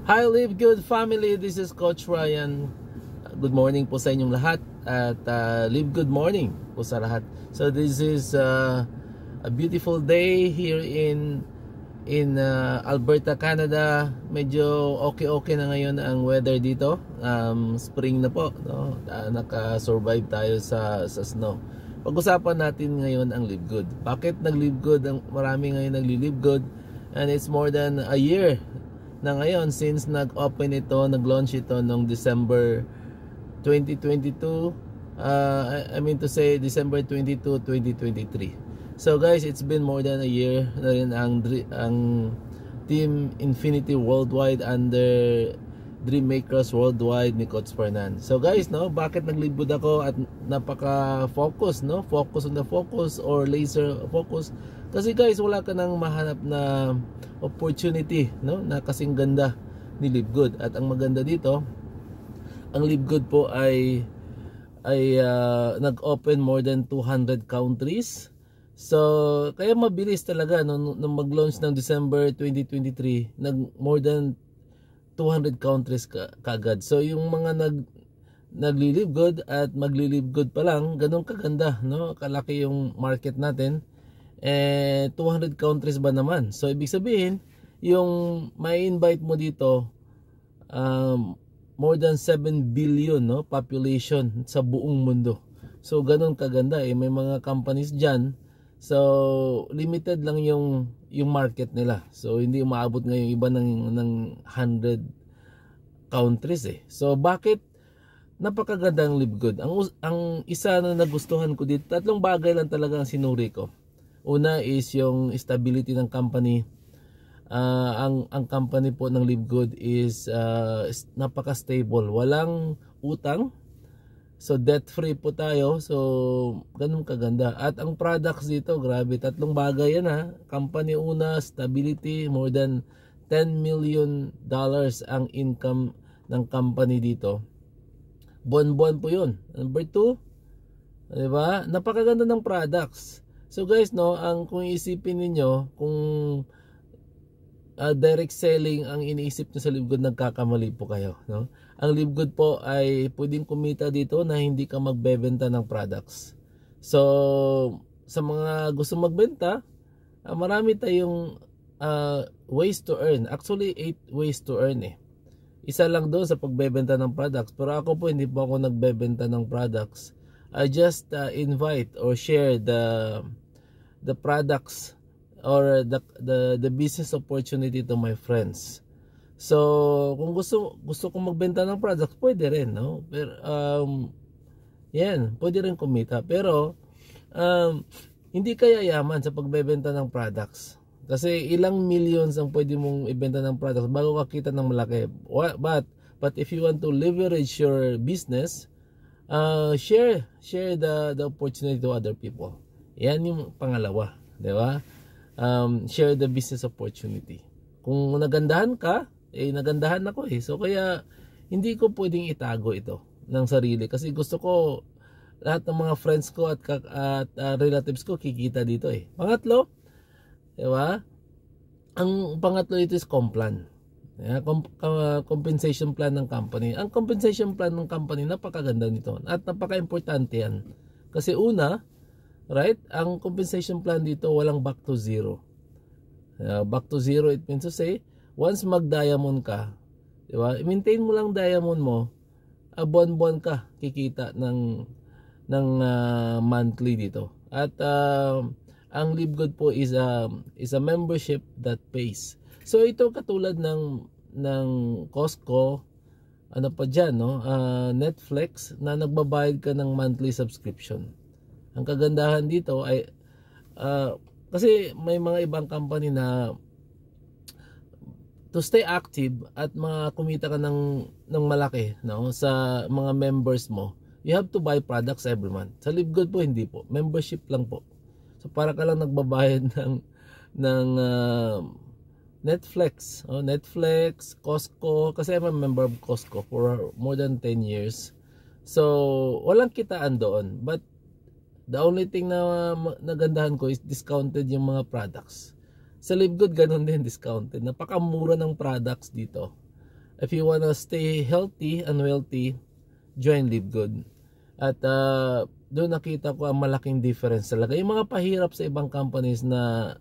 Hi Live Good family, this is Coach Ryan. Good morning po sa inyong lahat at Live Good morning po sa lahat. So this is a beautiful day here in Alberta, Canada. Medyo okay na ngayon ang weather dito. Spring na po, no? Naka-survive tayo sa snow. Pag-usapan natin ngayon ang Live Good. Bakit nag-Live Good? Marami ngayon nag-Live Good and it's more than a year na ngayon since nag-open ito, nag-launch ito noong December 2022. I mean to say December 22, 2023. So guys, it's been more than a year na rin ang Team Infinity Worldwide under Dreammakers Worldwide ni Coach Fernan. So guys, no, bakit naglibod ako at napaka-focus, no? Focus on the focus or laser focus. Kasi guys, wala ka nang mahanap na opportunity, no, na kasing ganda ni Live Good. At ang maganda dito, ang Live Good po ay nag-open more than 200 countries. So kaya mabilis talaga nung mag-launch ng December 2023, more than 200 countries kagad. So yung mga nagli-Live Good at magli-Live Good pa lang, ganun kaganda, no? Kalaki yung market natin. 200 countries ba naman? So ibig sabihin, yung may invite mo dito, more than 7 billion, no, population sa buong mundo. So ganun kaganda eh. May mga companies dyan. So limited lang yung market nila. So hindi umaabot ngayon iba ng 100 countries eh. So bakit napakaganda ang Live Good? Ang isa na nagustuhan ko dito, tatlong bagay lang talaga ang sinuri ko. Una is yung stability ng company. Ang company po ng Live Good is napaka-stable. Walang utang. So debt-free po tayo. So ganun kaganda. At ang products dito, grabe, tatlong bagay yan ha. Company una, stability, more than $10 million ang income ng company dito. Buwan-buwan po yun. Number 2, diba? Napakaganda ng products. So guys, no, kung isipin ninyo, kung direct selling ang iniisip nyo sa Live Good, nagkakamali po kayo, no? Ang Live Good po ay pwedeng kumita dito na hindi ka magbebenta ng products. So sa mga gusto magbenta, marami tayong ways to earn. Actually 8 ways to earn eh. Isa lang doon sa pagbebenta ng products. Pero ako po, hindi po ako nagbebenta ng products. I just invite or share the products or the business opportunity to my friends. So kung gusto kong magbenta ng products, pwede rin, no? Pero yan, pwede rin kumita. Pero hindi kaya yaman sa pagbebenta ng products. Kasi ilang millions ang pwede mong ibenta ng products bago ka kita ng malaki. But if you want to leverage your business, share the opportunity to other people. Yan yung pangalawa, di ba? Share the business opportunity. Kung nagandahan ka, nagandahan ako eh. So kaya hindi ko pwedeng itago ito ng sarili kasi gusto ko lahat ng mga friends ko at relatives ko kikita dito eh. Pangatlo, di ba? Ang pangatlo ito is complan. Compensation plan ng company. Ang compensation plan ng company, napakaganda nito at napaka-importante yan. Kasi una, right, ang compensation plan dito walang back to zero. Back to zero, it means to say, once mag-diamond ka, di ba? I-maintain mo lang diamond mo, buwan-buwan ka kikita ng monthly dito. At ang Live Good po is a membership that pays. So ito katulad ng Costco, ano pa dyan, no? Netflix na nagbabayad ka ng monthly subscription. Ang kagandahan dito ay kasi may mga ibang company na to stay active at kumita ka ng malaki, no, sa mga members mo, you have to buy products every month. Sa Live Good po hindi po, membership lang po. So para ka lang nagbabayad ng Netflix, Netflix, Costco, kasi I'm a member of Costco for more than 10 years. So walang kitaan doon, but the only thing na nagandahan ko is discounted yung mga products. Sa Live Good ganun din, discounted. Napakamura ng products dito. if you wanna stay healthy and wealthy, join Live Good. At doon nakita ko ang malaking difference talaga. Yung mga pahirap sa ibang companies na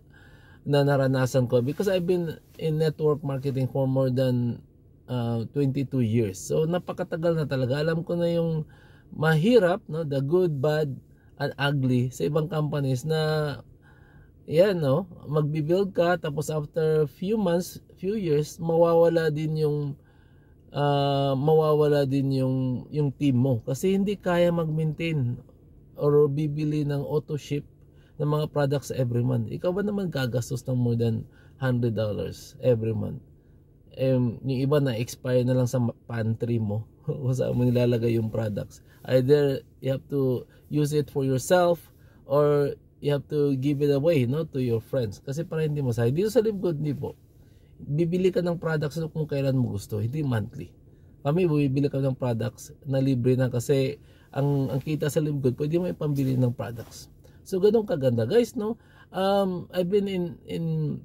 naranasan ko, because I've been in network marketing for more than 22 years. So napakatagal na talaga. Alam ko na yung mahirap, no, the good, bad, and ugly sa ibang companies na yan, no, magbi-build ka tapos after few months, few years, mawawala din yung team mo kasi hindi kaya mag-maintain or bibili ng auto ship ng mga products every month. Ikaw ba naman gagastos ng more than $100 every month? Yung iba na expire na lang sa pantry mo kung saan mo nilalagay yung products. Either you have to use it for yourself or you have to give it away, no, to your friends. Kasi para hindi mo sayang. Dito sa Live Good, hindi po. Bibili ka ng products kung kailan mo gusto, hindi monthly. Kami bibili ka ng products na libre na kasi ang kita sa Live Good, pwede mo ipambili ng products. So ganun kaganda, guys, no. I've been in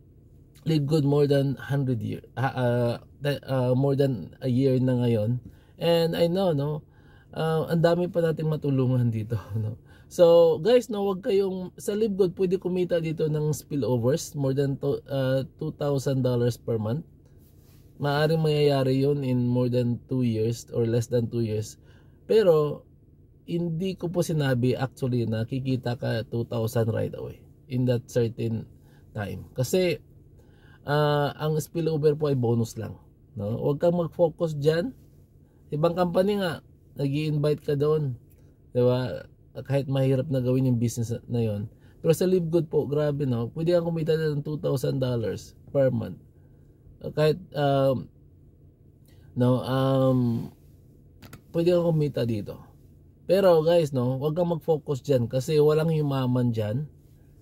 Live Good more than 100 years, more than a year na ngayon, and I know, no, ang dami pa nating matulungan dito, no. So guys, no, wag kayong sa Live Good pwede kumita dito ng spillovers more than $2,000 per month. Maaring mangyayari yun in more than 2 years or less than 2 years. Pero hindi ko po sinabi actually na kikita ka 2,000 right away in that certain time. Kasi ang spillover po ay bonus lang, no? Huwag kang mag-focus dyan. Ibang company nga, nag-i-invite ka doon, diba? Kahit mahirap na gawin yung business na yon. Pero sa Live Good po, grabe, no? Pwede kang kumita ng $2,000 per month. Kahit pwede kang kumita dito. Pero guys, no, huwag kang mag-focus dyan kasi walang yumaman dyan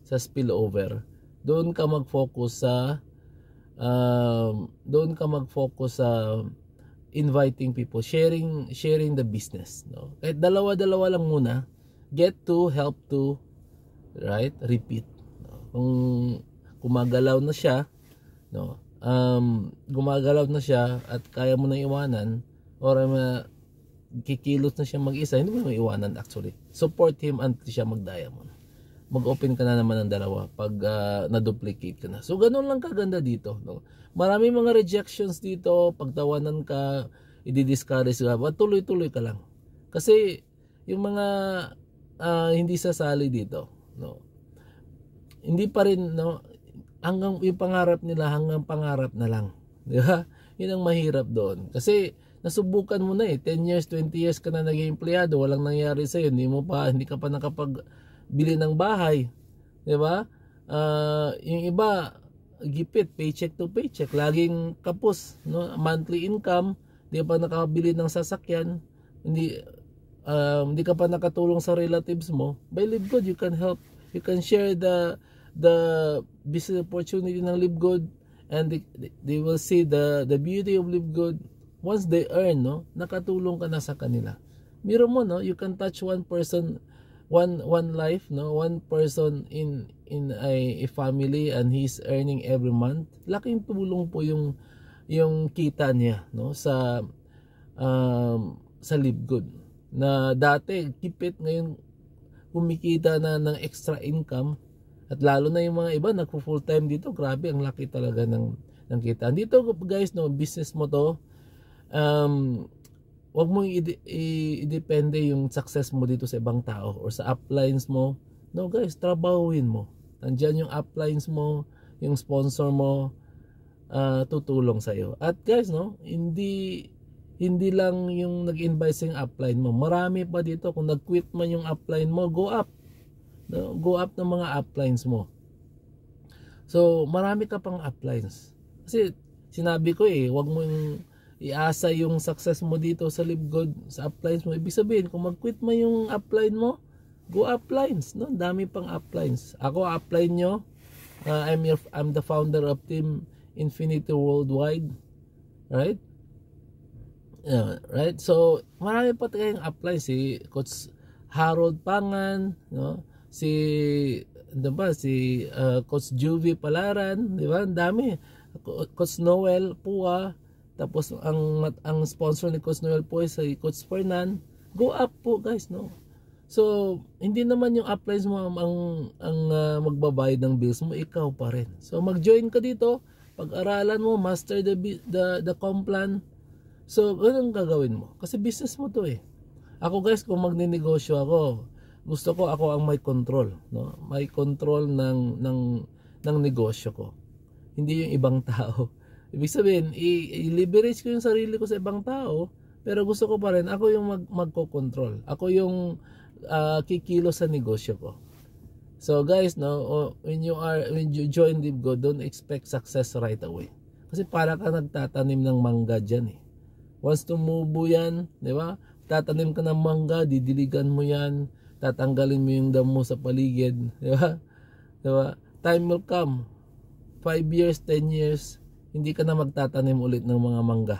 sa spillover. Doon ka mag-focus sa inviting people, sharing the business, no. Kahit dalawa lang muna, get to, help to, right, repeat, no? Kung gumagalaw na siya, no, gumagalaw na siya at kaya mo na iwanan or kikilos na siya mag-isa, hindi mo iwanan actually. Support him until siya mag-diamond. Mag-open ka na naman ng dalawa pag na-duplicate ka na. So ganun lang kaganda dito, no? Marami mga rejections dito, pagtawanan ka, i-discourage ka, but tuloy-tuloy ka lang. Kasi yung mga hindi sasali dito, no, hindi pa rin, no, hanggang yung pangarap nila hanggang pangarap na lang, di ba? Yun ang mahirap doon kasi nasubukan mo na 10 years, 20 years ka na naging empleyado, walang nangyari sa'yo, hindi ka pa nakapagbili ng bahay, di ba? Yung iba gipit, paycheck to paycheck, laging kapos, no, monthly income, di pa nakabili ng sasakyan, hindi ka pa nakatulong sa relatives mo. By Live Good, you can help, you can share the business opportunity ng Live Good, and they will see the beauty of Live Good. Once they earn, no, nakatulong ka na sa kanila. Miro mo, no, you can touch one person, one life, no, one person in a family, and he's earning every month. Laking tulong po yung kita niya, no, sa Live Good. Na dati kipit, ngayon kumikita na ng extra income, at lalo na yung mga iba nagpo full time dito, grabe ang laki talaga ng kita. Dito guys, no, business mo to, wag mo i-depende yung success mo dito sa ibang tao or sa uplines mo. No guys, trabahuin mo. Nandiyan yung uplines mo, yung sponsor mo, tutulong sa'yo. At guys, no, hindi lang yung nag-invite sa yung upline mo. Marami pa dito. Kung nag-quit man yung upline mo, go up. No? Go up ng mga uplines mo. So, marami ka pang uplines. Kasi, sinabi ko wag mo yung iasa yung success mo dito sa Live Good, sa uplines mo. Ibig sabihin, kung mag-quit man yung upline mo, go uplines. No? Dami pang uplines. Ako, upline nyo. I'm the founder of Team Infinity Worldwide. Right? Right? So, marami pa tayong apply. Si Coach Harold Pangan, no? Si Coach Juvie Palaran, di ba? Ang dami. Coach Noel Pua, Tapos ang sponsor ni Coach Noel po ay si Coach Fernan. Go up po guys, no? So, hindi naman yung uplines mo ang magbabayad ng bills mo, ikaw pa rin. So, mag-join ka dito, pag-aralan mo, master the complan. So, ganun gagawin mo. Kasi business mo to eh. Ako guys, kung magninegosyo ako, gusto ko ako ang may control, no? May control ng negosyo ko. Hindi yung ibang tao. Ibig sabihin, i-leverage ko yung sarili ko sa ibang tao, pero gusto ko pa rin ako yung magko-control. Ako yung kikilo sa negosyo ko. So guys, no, when you join LiveGood, don't expect success right away. Kasi para ka nagtatanim ng mangga diyan eh. Once tumubo yan, di ba? Tatanim ka ng mangga, didiligan mo yan, tatanggalin mo yung damo sa paligid, di ba? Di ba? Time will come. 5 years, 10 years, hindi ka na magtatanim ulit ng mga mangga.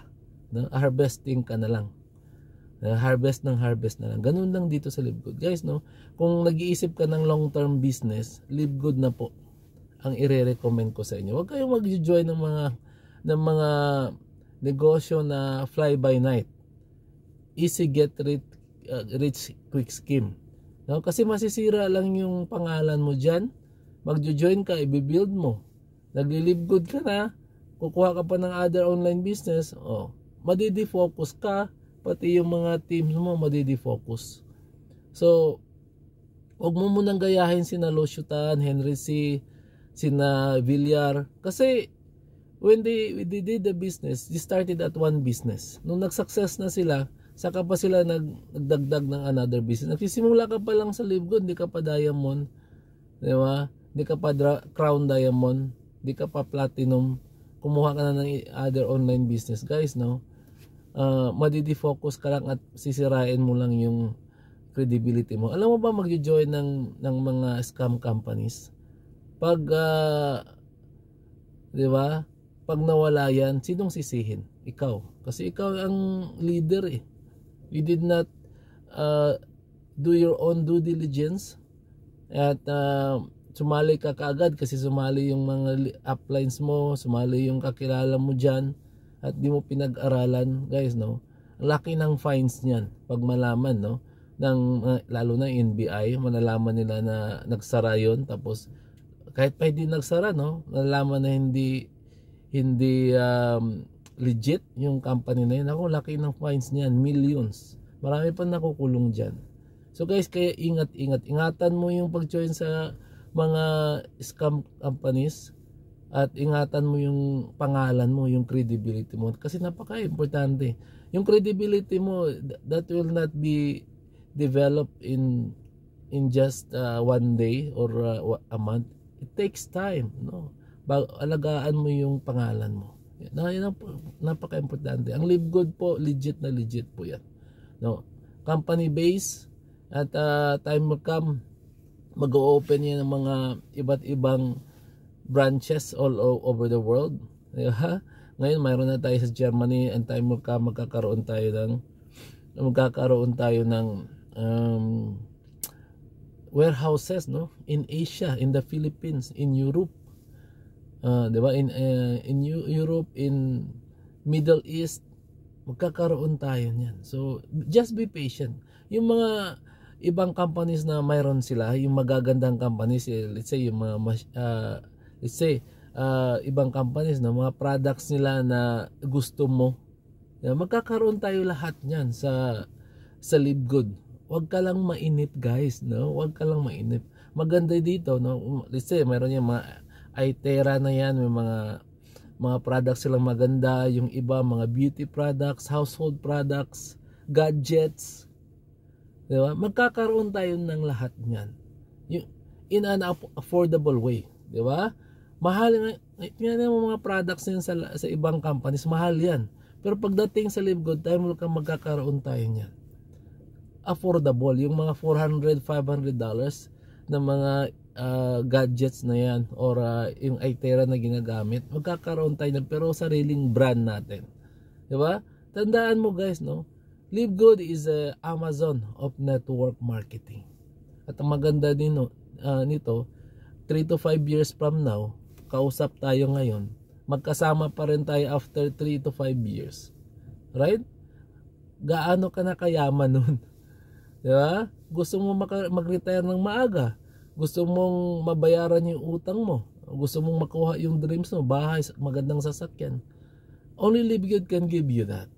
No? Harvesting ka na lang. Harvest na lang. Ganun lang dito sa LiveGood. Guys, no, kung nag-iisip ka ng long-term business, LiveGood na po ang ire-recommend ko sa inyo. Huwag kayong mag-join ng mga negosyo na fly by night. Easy get rich quick scheme. No? Kasi masisira lang yung pangalan mo diyan. Magjo-join ka, i-build mo. Nagli-LiveGood ka na, kukuha ka pa ng other online business, madidi-focus ka, pati yung mga teams mo madidi-focus. So, huwag mo munang gayahin sina Luciutan, Henry C, sina Villar. Kasi, when they did the business, they started at one business. Nung nag-success na sila, saka pa sila nagdagdag ng another business. Nagsisimula ka pa lang sa LiveGood, hindi ka pa diamond. Di ba? Hindi ka pa crown diamond. Hindi ka pa platinum. Kumuha ka na ng other online business. Guys, no? Madidi-focus ka lang at sisirain mo lang yung credibility mo. Alam mo ba magjo-join ng mga scam companies? Pag di ba? Pag nawala yan, sinong sisihin? Ikaw. Kasi ikaw ang leader eh. You did not do your own due diligence at sumali ka kaagad kasi sumali yung mga uplines mo, sumali yung kakilala mo dyan at di mo pinag-aralan. Guys, no, ang laki ng fines niyan pag malaman, no, lalo na NBI, malalaman nila na nagsara yun, tapos kahit pa hindi nagsara, no, malalaman na hindi legit yung company na yun. Ako, laki ng fines niyan, millions, marami pa nakukulong dyan. So guys, kaya ingatan mo yung pag-join sa mga scam companies. At ingatan mo yung pangalan mo, yung credibility mo. Kasi napaka-importante. Yung credibility mo, that will not be developed in just one day or a month. It takes time, no? Alagaan mo yung pangalan mo. Yan napaka-importante. Ang LiveGood po, legit po yan. No? Company base at time will come, mag-o-open yan ng mga iba't ibang branches all over the world. Diba? Ngayon mayroon na tayo sa Germany, and time will come magkakaroon tayo ng warehouses, no, in Asia, in the Philippines, in Europe, diba, in Europe, in Middle East, magkakaroon tayo niyan. So just be patient. Yung mga ibang companies na mayroon sila, yung magagandang companies, let's say yung mga ibang companies na mga products nila na gusto mo, magkakaroon tayo lahat niyan sa LiveGood. Huwag ka lang mainip, guys, no? Huwag ka lang mainip. Maganda dito, no? Let's say mayroon yung mga iTera na yan, may mga products silang maganda, yung iba mga beauty products, household products, gadgets, di ba? Magkakaroon tayo ng lahat niyan in an affordable way, di ba? Mahal yan yung mga products niyan sa ibang companies, mahal yan. Pero pagdating sa LiveGood, time mo kang magkakaroon tayo niyan. Affordable, yung mga $400, $500 na mga gadgets na yan, or yung iTera na ginagamit, magkakaroon tayo niyan, pero sariling brand natin. Diba? Tandaan mo, guys, no? LiveGood is a Amazon of network marketing. At ang maganda din nito, 3 to 5 years from now, kausap tayo ngayon, magkasama pa rin tayo after 3 to 5 years. Right? Gaano ka na kayaman nun? Di ba? Gusto mo mag-retire ng maaga. Gusto mong mabayaran yung utang mo. Gusto mong makuha yung dreams mo, bahay, magandang sasakyan. Only Live Good can give you that.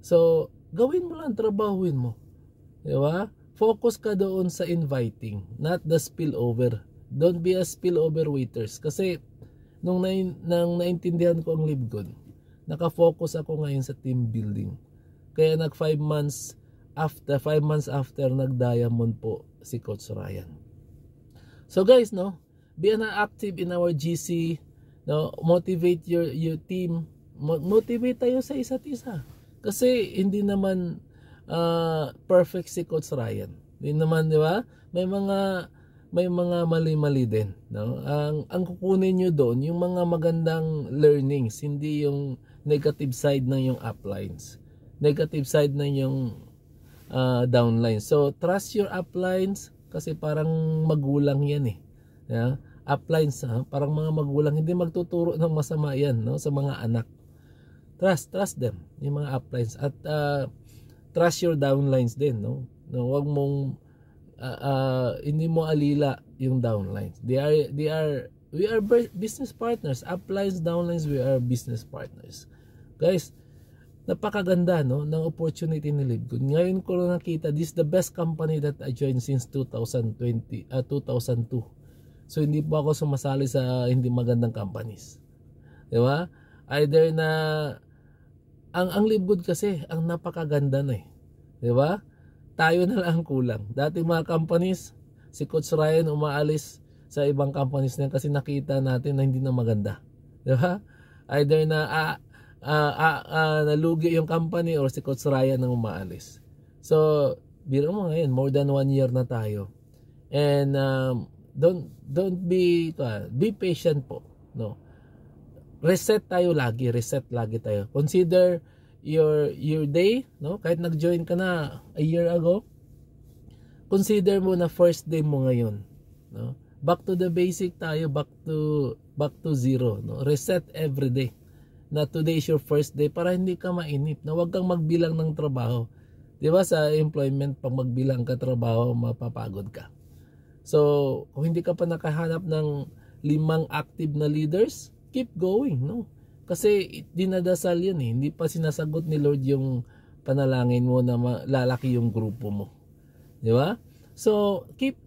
So, gawin mo lang, trabahuin mo. Di ba? Focus ka doon sa inviting, not the spillover. Don't be a spillover waiters. Kasi, nung naintindihan ko ang Live Good, nakafocus ako ngayon sa team building. Kaya 5 months after nag-diamond po si Coach Ryan. So guys, no, be active in our GC, no, motivate your team, motivate tayo sa isa't isa. Kasi hindi naman perfect si Coach Ryan. Hindi naman, di ba? May mga mali-mali din, no? Ang kukunin niyo doon yung mga magandang learnings, hindi yung negative side ng yung uplines. Negative side ng yung downlines. So trust your uplines kasi parang magulang yan eh. Yeah? Uplines, parang mga magulang, hindi magtuturo ng masama yan, no, sa mga anak. Trust them, yung mga uplines, at trust your downlines din, no. No, wag mong hindi mo alila yung downlines. We are business partners. Uplines, downlines, we are business partners. Guys, napakaganda, no, ng opportunity ni Live Good. Ngayon ko lang nakita, this is the best company that I joined since 2002. So hindi po ako sumasali sa hindi magandang companies. Di ba? Either na ang Live Good kasi ang napakaganda na eh. Di ba? Tayo na lang kulang. Dati mga companies, si Coach Ryan umaalis sa ibang companies na kasi nakita natin na hindi na maganda. Di ba? Either na nalugi yung company or si Coach Ryan ang umaalis. So, biro mo ngayon, more than 1 year na tayo. And don't be patient po, no. Reset lagi tayo. Consider your day, no? Kahit nag-join ka na a year ago, consider mo na first day mo ngayon, no? Back to the basic tayo, back to zero, no? Reset every day. Na today is your first day para hindi ka mainip, na huwag kang magbilang ng trabaho. 'Di ba sa employment, pag magbilang ka trabaho, mapapagod ka. So, kung hindi ka pa nakahanap ng 5 active na leaders, keep going, no? Kasi dinadasal yan eh. Hindi pa sinasagot ni Lord yung panalangin mo na lalaki yung grupo mo. Di ba? So, keep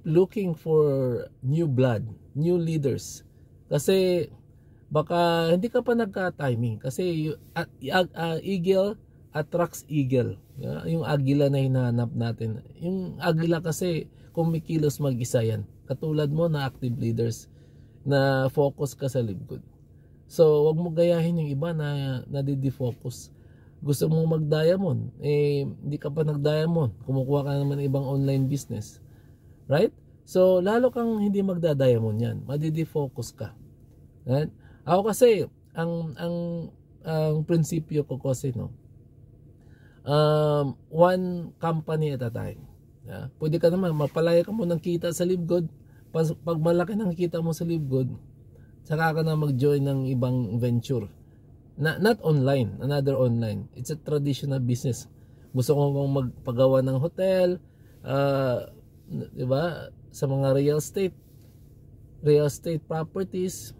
looking for new blood, new leaders. Kasi baka hindi ka pa nagka-timing. Kasi eagle attracts eagle. Yung agila na hinahanap natin. Yung agila kasi kumikilos mag-isa yan. Katulad mo na active leaders na focus ka sa Live Good. So, wag mo gayahin yung iba na nadidi-focus. Gusto mo mag-diamond, hindi ka pa nag-diamond. Kumukuha ka naman ibang online business. Right? So, lalo kang hindi magda-diamond yan. Madidi-focus ka. Right? Ako kasi, ang prinsipyo ko kasi, no, one company at a time. Yeah? Pwede ka naman, mapalaya ka mo ng kita sa Live Good. Pag malaki ng kita mo sa Live Good, saka ka na mag-join ng ibang venture. Not online, another online. It's a traditional business. Gusto ko bang magpagawa ng hotel, diba? Sa mga real estate properties.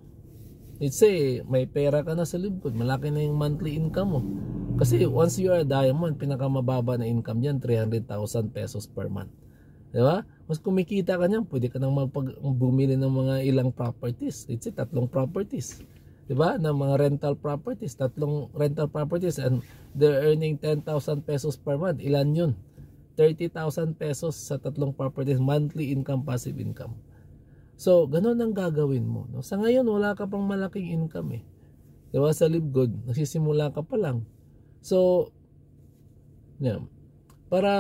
Let's say, may pera ka na sa Live Good, malaki na yung monthly income mo. Kasi once you are a diamond, pinakamababa na income yan, 300,000 pesos per month. Diba? Mas kumikita ka niyan, pwede ka nang bumili ng mga ilang properties. Let's say, 3 properties. Diba? Na mga rental properties, 3 rental properties, and they're earning 10,000 pesos per month. Ilan yun? 30,000 pesos sa 3 properties, monthly income, passive income. So, ganun ang gagawin mo. No? Sa ngayon, wala ka pang malaking income eh. Diba? Sa Live Good, nagsisimula ka pa lang. So, yeah, para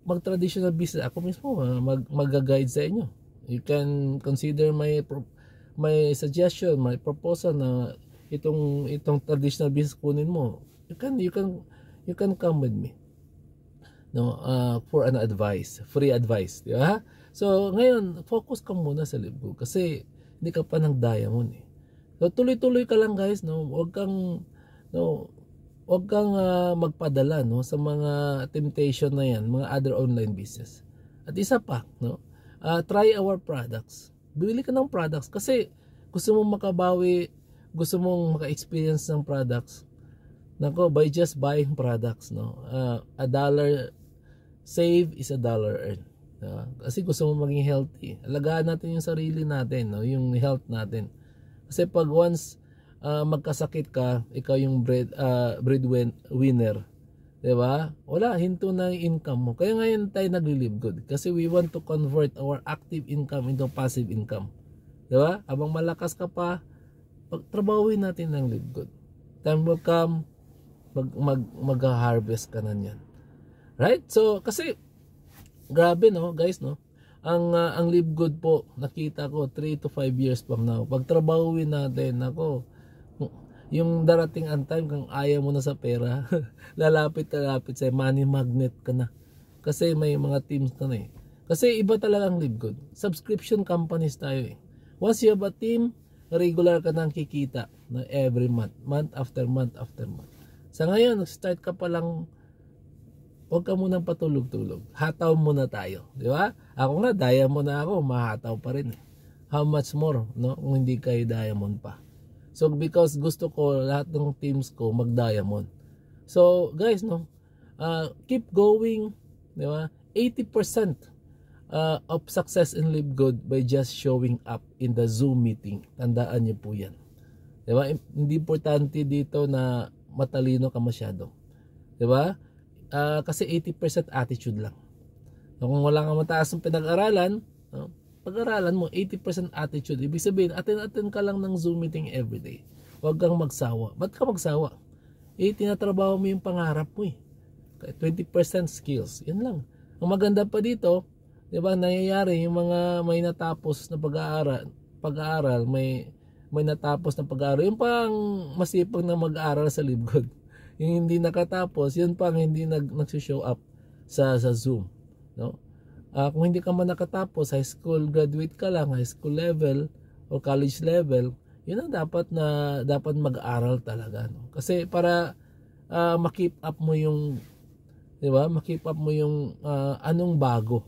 mag-traditional business, ako mismo mag-guide sa inyo. You can consider my suggestion, my proposal na itong traditional business kunin mo. You can come with me, no, for an advice, free advice, di ba? So ngayon focus ka muna sa Live Good kasi hindi ka pa ng diamond eh. So tuloy-tuloy ka lang guys, no? Huwag kang magpadala, no, sa mga temptation na yan, mga other online business. At isa pa, no, try our products. Bili ka ng products kasi gusto mong makabawi, gusto mong maka-experience ng products. Nako, by just buying products, no, a dollar save is a dollar earn. Kasi gusto mong maging healthy. Alagaan natin yung sarili natin, no, yung health natin. Kasi pag once magkasakit ka, ikaw yung breadwinner, 'di ba? Wala, hinto na yung income mo. Kaya ngayon tayo nagli-live good kasi we want to convert our active income into passive income. 'Di ba? Habang malakas ka pa, pagtrabawin natin ng live good. Time will come, mag-harvest ka na niyan. Right? So kasi grabe, no, guys, no. Ang live good po, nakita ko 3 to 5 years from now. Pagtrabawin natin, ako, yung darating ang time kung ayaw mo na sa pera, lalapit sa money magnet ka na. Kasi may mga teams na eh. Kasi iba talaga ang live good. Subscription companies tayo eh. Once you have a team, regular ka nang kikita na every month, month after month after month. Sa ngayon, nag-start ka pa lang, huwag ka munang patulog-tulog. Hataw muna tayo, di ba? Ako nga, diamond na ako, mahataw pa rin eh. How much more, no? Kung hindi kayo diamond pa. So because gusto ko lahat ng teams ko mag-diamond. So guys, no, keep going, di ba? 80% of success in Live Good by just showing up in the Zoom meeting. Tandaan niyo po 'yan. Di ba? Hindi importante dito na matalino ka masyado. Di ba? Kasi 80% attitude lang. So, kung wala kang mataas ng pinag-aralan, no, pag-aralan mo, 80% attitude. Ibig sabihin, attend ka lang ng Zoom meeting everyday. Huwag kang magsawa. Ba't ka magsawa? Tinatrabaho mo yung pangarap mo eh. 20% skills. Yan lang. Ang maganda pa dito, di ba, nangyayari yung mga may natapos na pag-aaral, may natapos na pag-aaral. Yung pang masipag na mag-aaral sa Live Good. Yung hindi nakatapos, yun pang hindi nag-show up sa Zoom. No? Kung hindi ka man nakatapos, high school graduate ka lang, high school level or college level, yun ang dapat mag-aral talaga, no? Kasi para ma-keep up mo yung, 'di ba? Ma-keep up mo yung anong bago.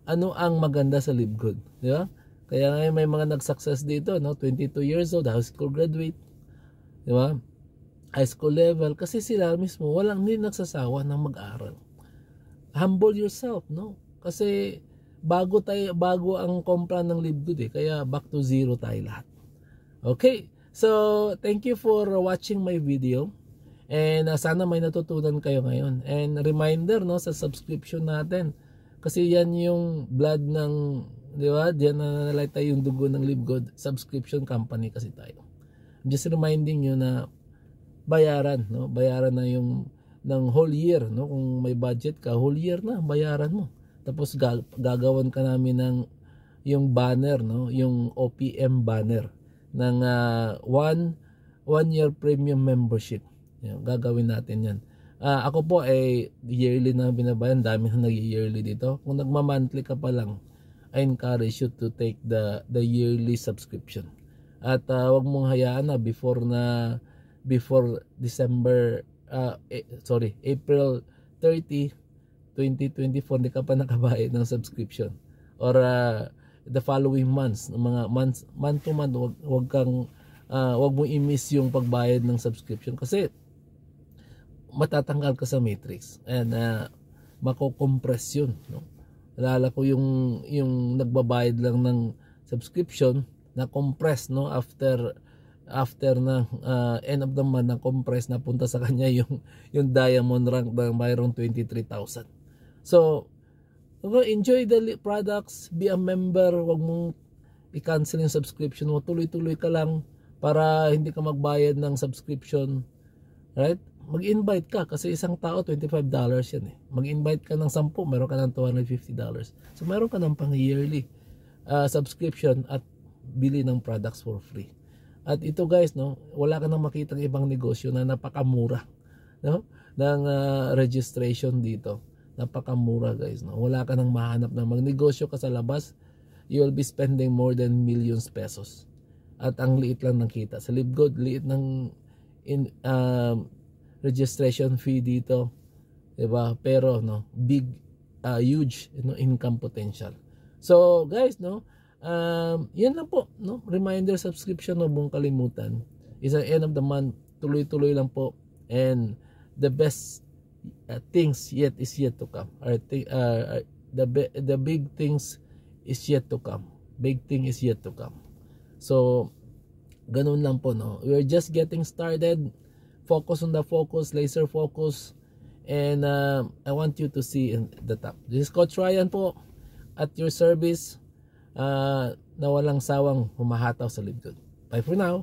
Ano ang maganda sa Live Good, 'di ba? Kaya ngayon may mga nag-success dito, no? 22 years old, high school graduate, 'di ba? High school level kasi sila mismo hindi nagsasawa ng mag-aral. Humble yourself, no? Kasi bago ang kompra ng Live Good eh. Kaya back to zero tayo lahat. Okay. So, thank you for watching my video. And sana may natutunan kayo ngayon. And reminder, no, sa subscription natin. Kasi yan yung blood ng, di ba? Diyan na nalalay yung dugo ng Live Good. Subscription company kasi tayo. I'm just reminding you na bayaran, no? Bayaran na yung ng whole year, no? Kung may budget ka, whole year na bayaran mo. Tapos gagawan ka namin ng yung banner, no, yung OPM banner ng one year premium membership. Yan, gagawin natin 'yan. Ako po ay yearly na binabayan, dami na nag-yearly dito. Kung nagma-monthly ka pa lang, I encourage you to take the yearly subscription. At wag mong hayaan na before December April 30 2024 hindi ka pa nakabayad ng subscription or the following months, month to month, wag mo i-miss yung pagbayad ng subscription kasi matatanggal ka sa matrix and mako-compress yun, no? Alala ko yung nagbabayad lang ng subscription na compress, no, after na end of the month na compress na punta sa kanya yung diamond rank na mayroong 23,000. So, enjoy the products, be a member, wag mong i-cancel yung subscription mo, tuloy-tuloy ka lang para hindi ka magbayad ng subscription, right? Mag-invite ka kasi isang tao $25 yan eh. Mag-invite ka ng 10, meron ka ng $250. So, meron ka ng pang-yearly subscription at bili ng products for free. At ito guys, no, wala ka nang makitang ibang negosyo na napakamura, no, ng registration dito. Napakamura guys, no. Wala ka nang mahanap na magnegosyo ka sa labas, you will be spending more than millions pesos. at ang liit lang ng kita. Sa Libgood, liit ng registration fee dito, 'di ba? Pero no, big huge income potential. So guys, no, yan lang po, no, reminder, subscription, no, buong kalimutan. Is the end of the month, tuloy-tuloy lang po, and the best things is yet to come. The big things is yet to come. Big thing is yet to come. So ganun lang po, no. We're just getting started. Focus on the focus, laser focus, and I want you to see in the top. This is Coach Ryan po at your service, na walang sawang humahataw sa Libgood. Bye for now.